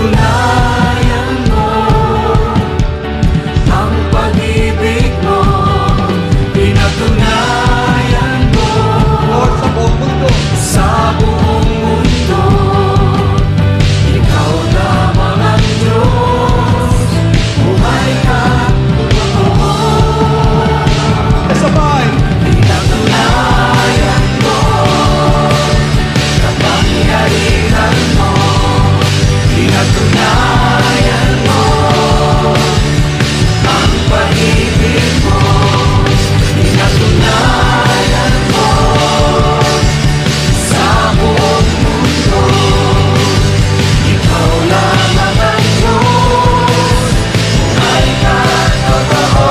Pinatunayan mo ang pag-ibig mo. Pinatunayan mo Lord, sa buong mundo. sa buong mundo. Ikaw lamang ang Diyos. Buhay ka, totoo. Sabay. Pinatunayan mo kapangyarihan mo. Pinatunayan mo ang pag-ibig mo. Pinatunayan mo sa buong mundo. Ikaw lamang ang Diyos. Buhay ka, totoo.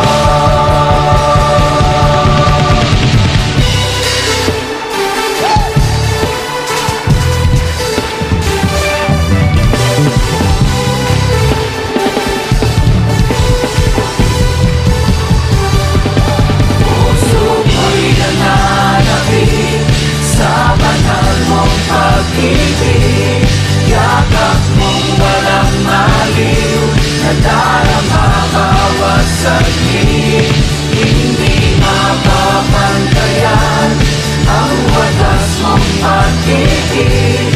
Puso ko'y nananabik sa banal mong pag-ibig. Yakap mong walang maliw, nadarama bawat saglit. Hindi mapapantayan ang wagas mong pag-ibig.